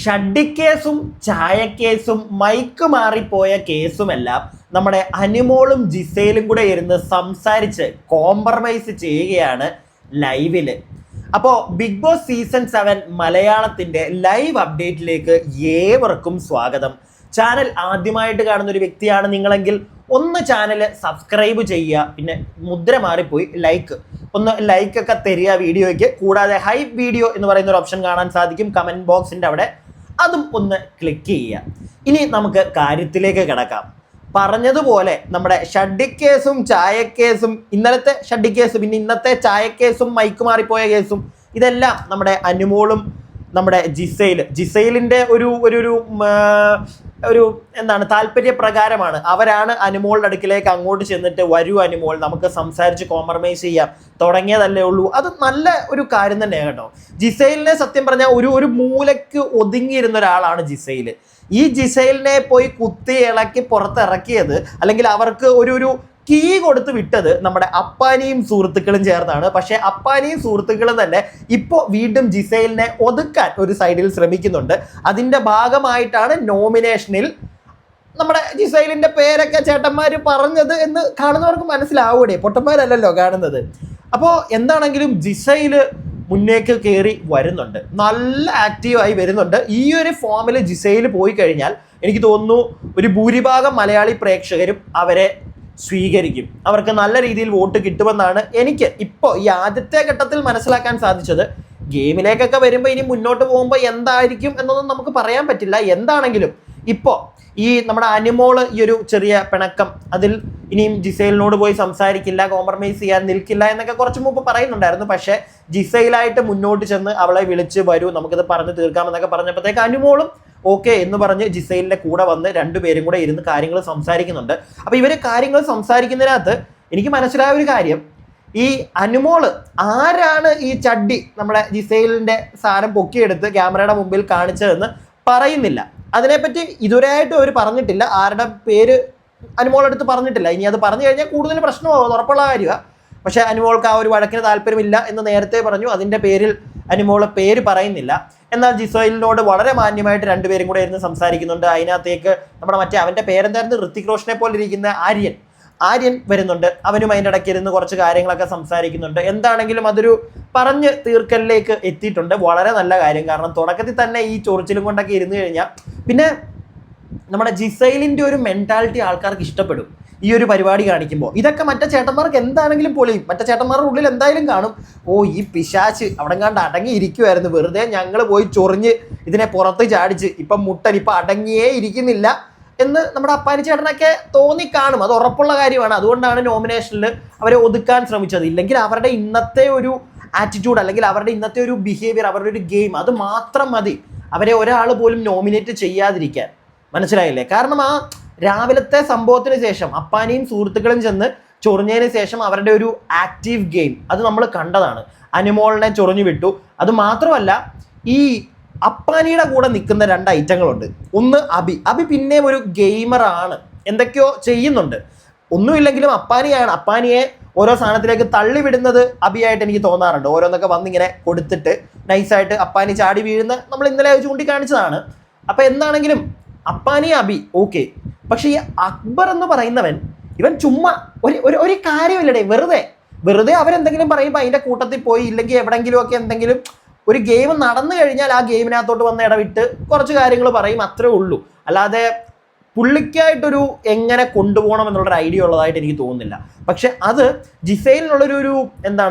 ഷഡ്ഡിക്കേസും ചായക്കേസും mic മാറിപ്പോയ കേസുമെല്ലാം നമ്മുടെ അനുമോളും ജിസയിലും കൂടെ ഇരുന്ന് സംസാരിച്ച് കോംപ്രമൈസ് ചെയ്യുകയാണ് ലൈവില്. അപ്പോൾ ബിഗ് ബോസ് സീസൺ 7 മലയാളത്തിൻ്റെ ലൈവ് അപ്ഡേറ്റിലേക്ക് ഏവർക്കും സ്വാഗതം. ചാനൽ ആദ്യമായിട്ട് കാണുന്ന ഒരു വ്യക്തിയാണ് നിങ്ങളെങ്കിൽ ഒന്ന് ചാനൽ സബ്സ്ക്രൈബ് ചെയ്യുക, പിന്നെ മുദ്ര മാറിപ്പോയി ഒന്ന് ലൈക്കൊക്കെ തരിക വീഡിയോയ്ക്ക്. കൂടാതെ ഹൈപ്പ് വീഡിയോ എന്ന് പറയുന്ന ഒരു ഓപ്ഷൻ കാണാൻ സാധിക്കും കമൻറ്റ് ബോക്സിൻ്റെ അവിടെ, അതും ഒന്ന് ക്ലിക്ക് ചെയ്യുക. ഇനി നമുക്ക് കാര്യത്തിലേക്ക് കിടക്കാം. പറഞ്ഞതുപോലെ നമ്മുടെ ഷഡ്ഡിക്കേസും ചായക്കേസും, ഇന്നലത്തെ ഷഡ്ഡിക്കേസും പിന്നെ ഇന്നത്തെ ചായക്കേസും മൈക്ക് മാറിപ്പോയ കേസും, ഇതെല്ലാം നമ്മുടെ അനുമോളും നമ്മുടെ ജിസയിലിൻ്റെ ഒരു എന്താണ് താല്പര്യപ്രകാരമാണ്. അവരാണ് അനുമോളുടെ അടുക്കിലേക്ക് അങ്ങോട്ട് ചെന്നിട്ട് വരൂ അനുമോൾ, നമുക്ക് സംസാരിച്ച് കോംപ്രമൈസ് ചെയ്യാം, തുടങ്ങിയതല്ലേ ഉള്ളൂ. അത് നല്ല ഒരു കാര്യം തന്നെയാണ് കേട്ടോ. ജിസയിലിനെ സത്യം പറഞ്ഞാൽ ഒരു മൂലയ്ക്ക് ഒതുങ്ങിയിരുന്ന ഒരാളാണ് ജിസയിൽ. ഈ ജിസയിലിനെ പോയി കുത്തി ഇളക്കി പുറത്തിറക്കിയത്, അല്ലെങ്കിൽ അവർക്ക് ഒരു കീ കൊടുത്ത് വിട്ടത് നമ്മുടെ അപ്പാനിയും സുഹൃത്തുക്കളും ചേർന്നാണ്. പക്ഷേ അപ്പാനിയും സുഹൃത്തുക്കളും തന്നെ ഇപ്പോൾ വീണ്ടും ജിസയിലിനെ ഒതുക്കാൻ ഒരു സൈഡിൽ ശ്രമിക്കുന്നുണ്ട്. അതിൻ്റെ ഭാഗമായിട്ടാണ് നോമിനേഷനിൽ നമ്മുടെ ജിസയിലിൻ്റെ പേരൊക്കെ ചേട്ടന്മാർ പറഞ്ഞത് എന്ന് കാണുന്നവർക്ക് മനസ്സിലാവൂടെ, പൊട്ടന്മാരല്ലല്ലോ കാണുന്നത്. അപ്പോൾ എന്താണെങ്കിലും ജിസയിൽ മുന്നേക്ക് കയറി വരുന്നുണ്ട്, നല്ല ആക്റ്റീവായി വരുന്നുണ്ട്. ഈ ഒരു ഫോമിൽ ജിസയിൽ പോയി കഴിഞ്ഞാൽ എനിക്ക് തോന്നുന്നു ഒരു ഭൂരിഭാഗം മലയാളി പ്രേക്ഷകരും അവരെ സ്വീകരിക്കും, അവർക്ക് നല്ല രീതിയിൽ വോട്ട് കിട്ടുമെന്നാണ് എനിക്ക് ഇപ്പോൾ ഈ ആദ്യത്തെ ഘട്ടത്തിൽ മനസ്സിലാക്കാൻ സാധിച്ചത്. ഗെയിമിലേക്കൊക്കെ വരുമ്പോൾ ഇനി മുന്നോട്ട് പോകുമ്പോൾ എന്തായിരിക്കും എന്നൊന്നും നമുക്ക് പറയാൻ പറ്റില്ല. എന്താണെങ്കിലും ഇപ്പോൾ ഈ നമ്മുടെ അനുമോള് ഈ ഒരു ചെറിയ പിണക്കം, അതിൽ ഇനിയും ജിസയിലിനോട് പോയി സംസാരിക്കില്ല, കോംപ്രമൈസ് ചെയ്യാൻ നിൽക്കില്ല എന്നൊക്കെ കുറച്ച് മുമ്പ് പറയുന്നുണ്ടായിരുന്നു. പക്ഷേ ജിസയിലായിട്ട് മുന്നോട്ട് ചെന്ന് അവളെ വിളിച്ച് വരൂ, നമുക്കിത് പറഞ്ഞു തീർക്കാമെന്നൊക്കെ പറഞ്ഞപ്പോഴത്തേക്ക് അനുമോളും ഓക്കെ എന്ന് പറഞ്ഞ് ജിസയിലിൻ്റെ കൂടെ വന്ന് രണ്ടുപേരും കൂടെ ഇരുന്ന് കാര്യങ്ങൾ സംസാരിക്കുന്നുണ്ട്. അപ്പോൾ ഇവർ കാര്യങ്ങൾ സംസാരിക്കുന്നതിനകത്ത് എനിക്ക് മനസ്സിലായ ഒരു കാര്യം, ഈ അനുമോള് ആരാണ് ഈ ചഡ്ഡി നമ്മുടെ ജിസയിലിൻ്റെ സാധനം പൊക്കിയെടുത്ത് ക്യാമറയുടെ മുമ്പിൽ കാണിച്ചതെന്ന് പറയുന്നില്ല. അതിനെപ്പറ്റി ഇതുവരെയായിട്ടും അവർ പറഞ്ഞിട്ടില്ല, ആരുടെ പേര് അനുമോളെടുത്ത് പറഞ്ഞിട്ടില്ല. ഇനി അത് പറഞ്ഞു കഴിഞ്ഞാൽ കൂടുതൽ പ്രശ്നമാകും, ഉറപ്പുള്ള കാര്യമാണ്. പക്ഷേ അനുമോൾക്ക് ആ ഒരു വഴക്കിന് താല്പര്യമില്ല എന്ന് നേരത്തെ പറഞ്ഞു, അതിൻ്റെ പേരിൽ അനുമോള് പേര് പറയുന്നില്ല. എന്നാൽ ജിസയിലിനോട് വളരെ മാന്യമായിട്ട് രണ്ടുപേരും കൂടെ ഇരുന്ന് സംസാരിക്കുന്നുണ്ട്. അതിനകത്തേക്ക് നമ്മുടെ അവൻ്റെ പേരെന്തായിരുന്നു, ഋത്തിക് റോഷനെ പോലെ ഇരിക്കുന്ന ആര്യൻ വരുന്നുണ്ട്. അവനും അതിൻ്റെ ഇടയ്ക്ക് ഇരുന്ന് കുറച്ച് കാര്യങ്ങളൊക്കെ സംസാരിക്കുന്നുണ്ട്. എന്താണെങ്കിലും അതൊരു പറഞ്ഞ് തീർക്കലിലേക്ക് എത്തിയിട്ടുണ്ട്. വളരെ നല്ല കാര്യം. കാരണം തുടക്കത്തിൽ തന്നെ ഈ ചൊറിച്ചിലും കൊണ്ടൊക്കെ ഇരുന്ന് കഴിഞ്ഞാൽ പിന്നെ നമ്മുടെ ജിസയിലിൻ്റെ ഒരു മെൻറ്റാലിറ്റി ആൾക്കാർക്ക് ഇഷ്ടപ്പെടും. ഈ ഒരു പരിപാടി കാണിക്കുമ്പോൾ ഇതൊക്കെ മറ്റേ ചേട്ടന്മാർക്ക് എന്താണെങ്കിലും പൊളിയും. മറ്റേ ചേട്ടന്മാരുടെ ഉള്ളിൽ എന്തായാലും കാണും, ഓ ഈ പിശാച്ച് അവിടെ കണ്ട് അടങ്ങിയിരിക്കുമായിരുന്നു, വെറുതെ ഞങ്ങൾ പോയി ചൊറിഞ്ഞ് ഇതിനെ പുറത്ത് ചാടിച്ച് ഇപ്പം മുട്ടൻ ഇപ്പം അടങ്ങിയേ ഇരിക്കുന്നില്ല എന്ന് നമ്മുടെ അപ്പാനി ചേട്ടനൊക്കെ തോന്നിക്കാണും. അത് ഉറപ്പുള്ള കാര്യമാണ്. അതുകൊണ്ടാണ് നോമിനേഷനിൽ അവരെ ഒതുക്കാൻ ശ്രമിച്ചത്. ഇല്ലെങ്കിൽ അവരുടെ ഇന്നത്തെ ഒരു ആറ്റിറ്റ്യൂഡ്, അല്ലെങ്കിൽ അവരുടെ ഇന്നത്തെ ഒരു ബിഹേവിയർ, അവരുടെ ഒരു ഗെയിം, അത് മാത്രം മതി അവരെ ഒരാൾ പോലും നോമിനേറ്റ് ചെയ്യാതിരിക്കാൻ. മനസ്സിലായില്ലേ? കാരണം ആ രാവിലത്തെ സംഭവത്തിന് ശേഷം അപ്പാനിയും സുഹൃത്തുക്കളും ചെന്ന് ചൊറിഞ്ഞതിന് ശേഷം അവരുടെ ഒരു ആക്റ്റീവ് ഗെയിം അത് നമ്മൾ കണ്ടതാണ്. അനുമോളിനെ ചൊറിഞ്ഞു വിട്ടു. അത് മാത്രമല്ല, ഈ അപ്പാനിയുടെ കൂടെ നിൽക്കുന്ന രണ്ട് ഐറ്റങ്ങളുണ്ട്. ഒന്ന് അബി പിന്നെയും ഒരു ഗെയിമറാണ്, എന്തൊക്കെയോ ചെയ്യുന്നുണ്ട്. ഒന്നുമില്ലെങ്കിലും അപ്പാനിയെ ഓരോ സാധനത്തിലേക്ക് തള്ളിവിടുന്നത് അബിയായിട്ട് എനിക്ക് തോന്നാറുണ്ട്. ഓരോന്നൊക്കെ വന്നിങ്ങനെ കൊടുത്തിട്ട് നൈസായിട്ട് അപ്പാനി ചാടി വീഴുന്ന നമ്മൾ ഇന്നലെ ചൂണ്ടിക്കാണിച്ചതാണ്. അപ്പം എന്താണെങ്കിലും അപ്പാനി അബി ഓക്കെ. പക്ഷെ ഈ അക്ബർ എന്ന് പറയുന്നവൻ, ഇവൻ ചുമ്മാ ഒരു കാര്യമില്ലടേ, വെറുതെ അവരെന്തെങ്കിലും പറയുമ്പോൾ അതിൻ്റെ കൂട്ടത്തിൽ പോയി, ഇല്ലെങ്കിൽ എവിടെയെങ്കിലും ഒക്കെ എന്തെങ്കിലും ഒരു ഗെയിം നടന്നു കഴിഞ്ഞാൽ ആ ഗെയിമിനകത്തോട്ട് വന്ന് ഇടവിട്ട് കുറച്ച് കാര്യങ്ങൾ പറയും, അത്രേ ഉള്ളൂ. അല്ലാതെ പുള്ളിക്കായിട്ടൊരു എങ്ങനെ കൊണ്ടുപോകണം എന്നുള്ളൊരു ഐഡിയ ഉള്ളതായിട്ട് എനിക്ക് തോന്നുന്നില്ല. പക്ഷെ അത് ജിസയിലിനുള്ളൊരു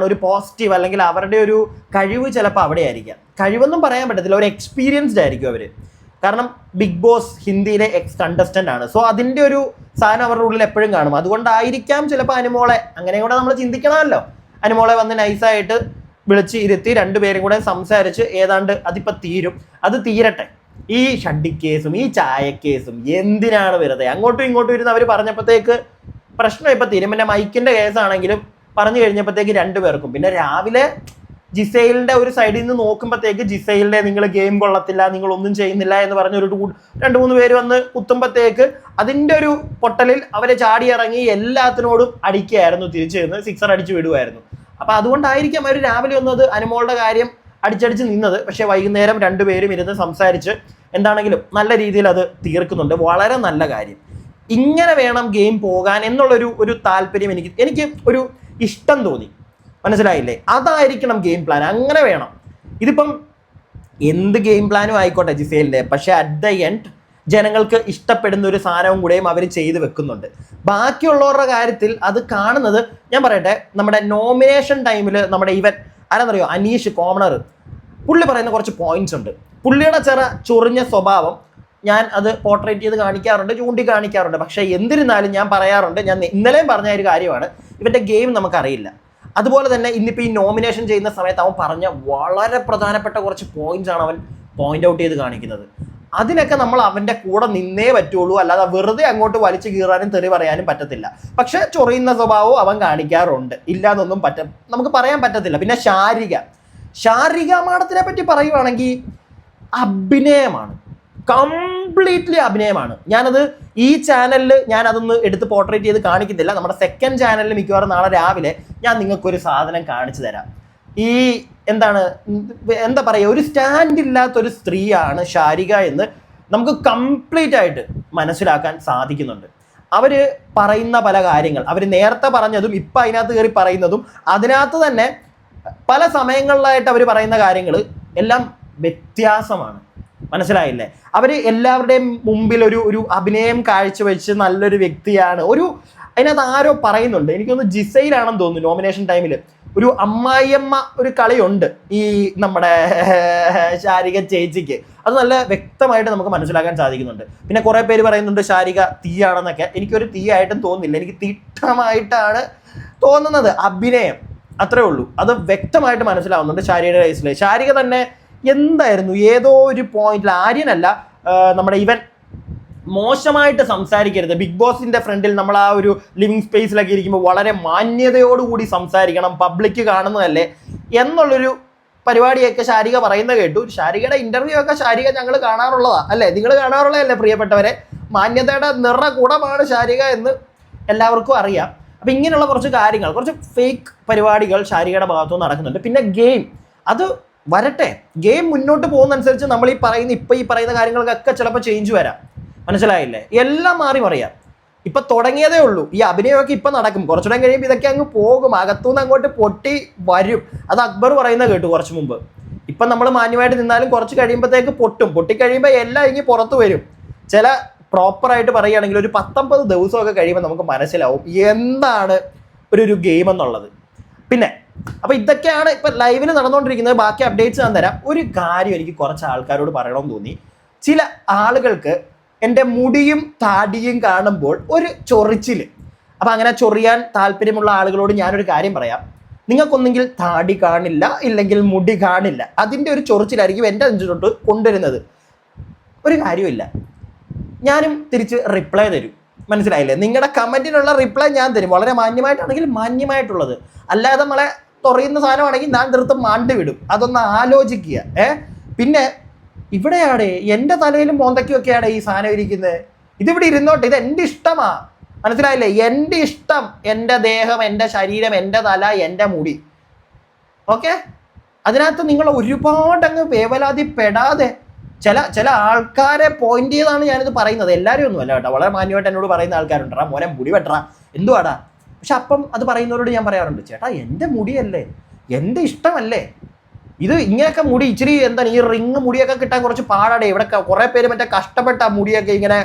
ഒരു പോസിറ്റീവ്, അല്ലെങ്കിൽ അവരുടെ ഒരു കഴിവ് ചിലപ്പോൾ അവിടെ ആയിരിക്കാം. കഴിവൊന്നും പറയാൻ പറ്റത്തില്ല, ഒരു എക്സ്പീരിയൻസ്ഡ് ആയിരിക്കും അവർ. കാരണം ബിഗ് ബോസ് ഹിന്ദിയിലെ എക്സ് കണ്ടസ്റ്റൻ്റ് ആണ്. സോ അതിൻ്റെ ഒരു സാധനം അവരുടെ ഉള്ളിൽ എപ്പോഴും കാണും. അതുകൊണ്ടായിരിക്കാം ചിലപ്പോൾ അനുമോളെ, അങ്ങനെ കൂടെ നമ്മൾ ചിന്തിക്കണമല്ലോ, അനുമോളെ വന്ന് നൈസായിട്ട് വിളിച്ച് ഇരുത്തി രണ്ടുപേരും കൂടെ സംസാരിച്ച് ഏതാണ്ട് അതിപ്പോൾ തീരും. അത് തീരട്ടെ. ഈ ഷഡ്ഡിക്കേസും ഈ ചായക്കേസും എന്തിനാണ് വെറുതെ അങ്ങോട്ടും ഇങ്ങോട്ടും ഇരുന്ന് അവർ പറഞ്ഞപ്പോഴത്തേക്ക് പ്രശ്നം ഇപ്പം തീരും. പിന്നെ മൈക്കിൻ്റെ കേസാണെങ്കിലും പറഞ്ഞു കഴിഞ്ഞപ്പോഴത്തേക്ക് രണ്ടുപേർക്കും, പിന്നെ രാവിലെ ജിസയിലിൻ്റെ ഒരു സൈഡിൽ നിന്ന് നോക്കുമ്പോഴത്തേക്ക് ജിസയിലിൻ്റെ നിങ്ങൾ ഗെയിം കൊള്ളത്തില്ല, നിങ്ങളൊന്നും ചെയ്യുന്നില്ല എന്ന് പറഞ്ഞ ഒരു 2-3 പേര് വന്ന് കുത്തുമ്പോഴത്തേക്ക് അതിൻ്റെ ഒരു പൊട്ടലിൽ അവരെ ചാടിയിറങ്ങി എല്ലാത്തിനോടും അടിക്കുകയായിരുന്നു, തിരിച്ചു നിന്ന് സിക്സർ അടിച്ച് വിടുമായിരുന്നു. അപ്പം അതുകൊണ്ടായിരിക്കും അവർ രാവിലെ ഒന്നത് അനുമോളുടെ കാര്യം അടിച്ചടിച്ച് നിന്നത്. പക്ഷേ വൈകുന്നേരം രണ്ടുപേരും ഇരുന്ന് സംസാരിച്ച് എന്താണെങ്കിലും നല്ല രീതിയിൽ അത് തീർക്കുന്നുണ്ട്. വളരെ നല്ല കാര്യം. ഇങ്ങനെ വേണം ഗെയിം പോകാൻ എന്നുള്ളൊരു താല്പര്യം എനിക്ക് ഒരു ഇഷ്ടം തോന്നി. മനസ്സിലായില്ലേ? അതായിരിക്കണം ഗെയിം പ്ലാൻ, അങ്ങനെ വേണം. ഇതിപ്പം എന്ത് ഗെയിം പ്ലാനും ആയിക്കോട്ടെ ജിസേലിൻ്റെ, പക്ഷേ അറ്റ് ദ എൻഡ് ജനങ്ങൾക്ക് ഇഷ്ടപ്പെടുന്ന ഒരു സാധനവും കൂടെയും അവർ ചെയ്ത് വെക്കുന്നുണ്ട്. ബാക്കിയുള്ളവരുടെ കാര്യത്തിൽ അത് കാണുന്നത്, ഞാൻ പറയട്ടെ, നമ്മുടെ നോമിനേഷൻ ടൈമിൽ നമ്മുടെ ഇവൻ ആരാന്നറിയോ, അനീഷ് കോമണർ, പുള്ളി പറയുന്ന കുറച്ച് പോയിന്റ്സ് ഉണ്ട്. പുള്ളിയുടെ ചൊറിഞ്ഞ സ്വഭാവം ഞാൻ അത് പോർട്രേറ്റ് ചെയ്ത് കാണിക്കാറുണ്ട്, ചൂണ്ടിക്കാണിക്കാറുണ്ട്. പക്ഷേ എന്നിരുന്നാലും ഞാൻ പറയാറുണ്ട്, ഞാൻ ഇന്നലെയും പറഞ്ഞ ഒരു കാര്യമാണ്, ഇവൻ്റെ ഗെയിം നമുക്കറിയില്ല. അതുപോലെ തന്നെ ഇന്നിപ്പോൾ ഈ നോമിനേഷൻ ചെയ്യുന്ന സമയത്ത് അവൻ പറഞ്ഞ വളരെ പ്രധാനപ്പെട്ട കുറച്ച് പോയിന്റ്സ് ആണ് അവൻ പോയിന്റ് ഔട്ട് ചെയ്ത് കാണിക്കുന്നത്. അതിനൊക്കെ നമ്മൾ അവൻ്റെ കൂടെ നിന്നേ പറ്റുള്ളൂ, അല്ലാതെ വെറുതെ അങ്ങോട്ട് വലിച്ചു കീറാനും തെറി പറയാനും പറ്റത്തില്ല. പക്ഷെ ചൊറിയുന്ന സ്വഭാവവും അവൻ കാണിക്കാറുണ്ട്, ഇല്ലാന്നൊന്നും നമുക്ക് പറയാൻ പറ്റത്തില്ല. പിന്നെ ശാരിക മാഡത്തിനെ പറ്റി പറയുവാണെങ്കിൽ അഭിനയമാണ്, കംപ്ലീറ്റ്ലി അഭിനയമാണ്. ഞാനത് ഈ ചാനലിൽ ഞാനതൊന്ന് എടുത്ത് പോർട്രേറ്റ് ചെയ്ത് കാണിക്കുന്നില്ല. നമ്മുടെ സെക്കൻഡ് ചാനലിൽ മിക്കവാറും നാളെ രാവിലെ ഞാൻ നിങ്ങൾക്കൊരു സാധനം കാണിച്ചു തരാം. ഈ എന്താ പറയുക, ഒരു സ്റ്റാൻഡ് ഇല്ലാത്തൊരു സ്ത്രീയാണ് ശാരിക എന്ന് നമുക്ക് കംപ്ലീറ്റ് ആയിട്ട് മനസ്സിലാക്കാൻ സാധിക്കുന്നുണ്ട്. അവർ പറയുന്ന പല കാര്യങ്ങൾ, അവർ നേരത്തെ പറഞ്ഞതും ഇപ്പം അതിനകത്ത് കയറി പറയുന്നതും, അതിനകത്ത് തന്നെ പല സമയങ്ങളിലായിട്ട് അവർ പറയുന്ന കാര്യങ്ങൾ എല്ലാം വ്യത്യാസമാണ്. മനസ്സിലായില്ലേ? അവർ എല്ലാവരുടെയും മുമ്പിൽ ഒരു അഭിനയം കാഴ്ചവെച്ച് നല്ലൊരു വ്യക്തിയാണ്. അതിനകത്ത് ആരോ പറയുന്നുണ്ട്, എനിക്കൊന്ന് ജിസയിലാണെന്ന് തോന്നുന്നു, നോമിനേഷൻ ടൈമിൽ ഒരു അമ്മായിയമ്മ ഒരു കളിയുണ്ട് ഈ നമ്മുടെ ശാരിക ചേച്ചിക്ക്. അത് നല്ല വ്യക്തമായിട്ട് നമുക്ക് മനസ്സിലാക്കാൻ സാധിക്കുന്നുണ്ട്. പിന്നെ കുറേ പേര് പറയുന്നുണ്ട് ശാരിക തീയാണെന്നൊക്കെ. എനിക്കൊരു തീയായിട്ടും തോന്നുന്നില്ല, എനിക്ക് തീട്ടമായിട്ടാണ് തോന്നുന്നത്. അഭിനയം അത്രേ ഉള്ളൂ, അത് വ്യക്തമായിട്ട് മനസ്സിലാവുന്നുണ്ട് ശാരികയുടെ കേസിൽ. ശാരിക തന്നെ എന്തായിരുന്നു, ഏതോ ഒരു പോയിന്റിൽ, ആര്യനല്ല നമ്മുടെ ഇവൻ മോശമായിട്ട് സംസാരിക്കരുത്, ബിഗ് ബോസിന്റെ ഫ്രണ്ടിൽ നമ്മൾ ആ ഒരു ലിവിങ് സ്പേസിലൊക്കെ ഇരിക്കുമ്പോൾ വളരെ മാന്യതയോടുകൂടി സംസാരിക്കണം, പബ്ലിക് കാണുന്നതല്ലേ എന്നുള്ളൊരു പരിപാടിയൊക്കെ ശാരിക പറയുന്നത് കേട്ടു. ശാരികയുടെ ഇന്റർവ്യൂ ഒക്കെ ശാരിക ഞങ്ങൾ കാണാറുള്ളതാ അല്ലേ, നിങ്ങൾ കാണാറുള്ളതല്ലേ പ്രിയപ്പെട്ടവരെ? മാന്യതയുടെ നിറകുടമാണ് ശാരിക എന്ന് എല്ലാവർക്കും അറിയാം. അപ്പം ഇങ്ങനെയുള്ള കുറച്ച് കാര്യങ്ങൾ, കുറച്ച് ഫേക്ക് പരിപാടികൾ ശാരികയുടെ ഭാഗത്തുനിന്ന് നടക്കുന്നുണ്ട്. പിന്നെ ഗെയിം അത് വരട്ടെ, ഗെയിം മുന്നോട്ട് പോകുന്നതനുസരിച്ച് നമ്മൾ ഈ പറയുന്ന കാര്യങ്ങൾക്കൊക്കെ ചിലപ്പോൾ ചേഞ്ച് വരാം. മനസ്സിലായില്ലേ? എല്ലാം മാറി മറിയാം. ഇപ്പം തുടങ്ങിയതേ ഉള്ളൂ. ഈ അഭിനയമൊക്കെ ഇപ്പം നടക്കും, കുറച്ചുകൂടെ കഴിയുമ്പോൾ ഇതൊക്കെ അങ്ങ് പോകും, അകത്തുനിന്ന് അങ്ങോട്ട് പൊട്ടി വരും. അത് അക്ബർ പറയുന്നത് കേട്ടു കുറച്ച് മുമ്പ്. ഇപ്പം നമ്മൾ മാന്യമായിട്ട് നിന്നാലും കുറച്ച് കഴിയുമ്പോഴത്തേക്ക് പൊട്ടിക്കഴിയുമ്പോൾ എല്ലാം ഇങ്ങനെ പുറത്ത് വരും. ചില പ്രോപ്പറായിട്ട് പറയുകയാണെങ്കിൽ ഒരു 19 ദിവസമൊക്കെ കഴിയുമ്പോൾ നമുക്ക് മനസ്സിലാവും എന്താണ് ഒരു ഗെയിം എന്നുള്ളത്. പിന്നെ അപ്പോൾ ഇതൊക്കെയാണ് ഇപ്പം ലൈവിൽ നടന്നുകൊണ്ടിരിക്കുന്നത്. ബാക്കി അപ്ഡേറ്റ്സ് ഞാൻ തരാം. ഒരു കാര്യം എനിക്ക് കുറച്ച് ആൾക്കാരോട് പറയണമെന്ന് തോന്നി. ചില ആളുകൾക്ക് എൻ്റെ മുടിയും താടിയും കാണുമ്പോൾ ഒരു ചൊറിച്ചിൽ. അപ്പം അങ്ങനെ ചൊറിയാൻ താല്പര്യമുള്ള ആളുകളോട് ഞാനൊരു കാര്യം പറയാം. നിങ്ങൾക്കൊന്നെങ്കിൽ താടി കാണില്ല, ഇല്ലെങ്കിൽ മുടി കാണില്ല, അതിൻ്റെ ഒരു ചൊറിച്ചിലായിരിക്കും എൻ്റെ നെഞ്ചിലോട്ട് കൊണ്ടുവരുന്നത്. ഒരു കാര്യമില്ല, ഞാനും തിരിച്ച് റിപ്ലൈ തരും. മനസ്സിലായില്ലേ? നിങ്ങളുടെ കമൻറ്റിനുള്ള റിപ്ലൈ ഞാൻ തരും, വളരെ മാന്യമായിട്ടാണെങ്കിൽ മാന്യമായിട്ടുള്ളത്. അല്ലാതെ നമ്മളെ തുറയുന്ന സാധനമാണെങ്കിൽ ഞാൻ തീർത്തും മാണ്ട് വിടും. അതൊന്ന് ആലോചിക്കുക. പിന്നെ ഇവിടെയാണ് എൻ്റെ തലയിലും മോന്തയ്ക്കുമൊക്കെയാണ് ഈ സാധനം ഇരിക്കുന്നത്. ഇതിവിടെ ഇരുന്നോട്ടെ, ഇത് എൻ്റെ ഇഷ്ടമാണ്. മനസ്സിലായില്ലേ? എൻ്റെ ഇഷ്ടം, എൻ്റെ ദേഹം, എൻ്റെ ശരീരം, എൻ്റെ തല, എൻ്റെ മുടി. ഓക്കെ, അതിനകത്ത് നിങ്ങൾ ഒരുപാടങ്ങ് വേവലാതിപ്പെടാതെ ചില ആൾക്കാരെ പോയിന്റ് ചെയ്താണ് ഞാനിത് പറയുന്നത്. എല്ലാവരും ഒന്നും അല്ല കേട്ടോ, വളരെ മാന്യമായിട്ട് എന്നോട് പറയുന്ന ആൾക്കാരുണ്ടാ, മോനെ മുടി വെട്ടറാ എന്തുവാടാ. പക്ഷെ അപ്പം അത് പറയുന്നവരോട് ഞാൻ പറയാറുണ്ട്, ചേട്ടാ എൻ്റെ മുടിയല്ലേ, എൻ്റെ ഇഷ്ടമല്ലേ ഇത്. ഇങ്ങനെയൊക്കെ മുടി ഇച്ചിരി എന്താണ് ഈ റിങ് മുടിയൊക്കെ കിട്ടാൻ കുറച്ച് പാടാടേ. ഇവിടെ കുറേ പേര് മറ്റേ കഷ്ടപ്പെട്ട മുടിയൊക്കെ ഇങ്ങനെ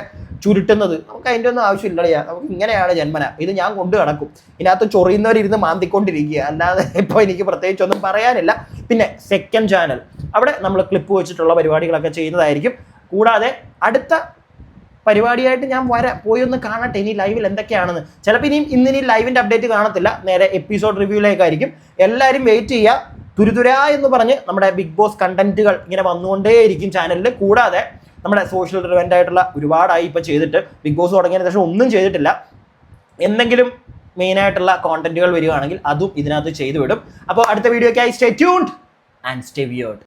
ചുരുട്ടുന്നത്. നമുക്ക് അതിൻ്റെ ഒന്നും ആവശ്യമില്ലടയാ, നമുക്ക് ഇങ്ങനെയാണ് ജന്മന. ഇത് ഞാൻ കൊണ്ട് കിടക്കും, ഇതിനകത്ത് ചൊറിയുന്നവരിരുന്ന് മാന്തിക്കൊണ്ടിരിക്കുക, അല്ലാതെ ഇപ്പോൾ എനിക്ക് പ്രത്യേകിച്ചൊന്നും പറയാനില്ല. പിന്നെ സെക്കൻഡ് ചാനൽ, അവിടെ നമ്മൾ ക്ലിപ്പ് വെച്ചിട്ടുള്ള പരിപാടികളൊക്കെ ചെയ്യുന്നതായിരിക്കും. കൂടാതെ അടുത്ത പരിപാടിയായിട്ട് ഞാൻ പോയി ഒന്ന് കാണട്ടെ ഇനി ലൈവിൽ എന്തൊക്കെയാണെന്ന്. ചിലപ്പോൾ ഇന്നിനി ലൈവിൻ്റെ അപ്ഡേറ്റ് കാണത്തില്ല, നേരെ എപ്പിസോഡ് റിവ്യൂയിലേക്കായിരിക്കും. എല്ലാവരും വെയിറ്റ് ചെയ്യുക. തുരുതുരാ എന്ന് പറഞ്ഞ് നമ്മുടെ ബിഗ് ബോസ് കണ്ടന്റുകൾ ഇങ്ങനെ വന്നുകൊണ്ടേയിരിക്കും ചാനലിൽ. കൂടാതെ നമ്മുടെ സോഷ്യൽ റിലവൻ്റ് ആയിട്ടുള്ള ഒരുപാടായി ഇപ്പോൾ ചെയ്തിട്ട്, ബിഗ് ബോസ് തുടങ്ങിയതിന് ശേഷം ഒന്നും ചെയ്തിട്ടില്ല. എന്തെങ്കിലും മെയിനായിട്ടുള്ള കോണ്ടന്റുകൾ വരികയാണെങ്കിൽ അതും ഇതിനകത്ത് ചെയ്തു വിടും. അപ്പോൾ അടുത്ത വീഡിയോയ്ക്കായി stay tuned and stay weird.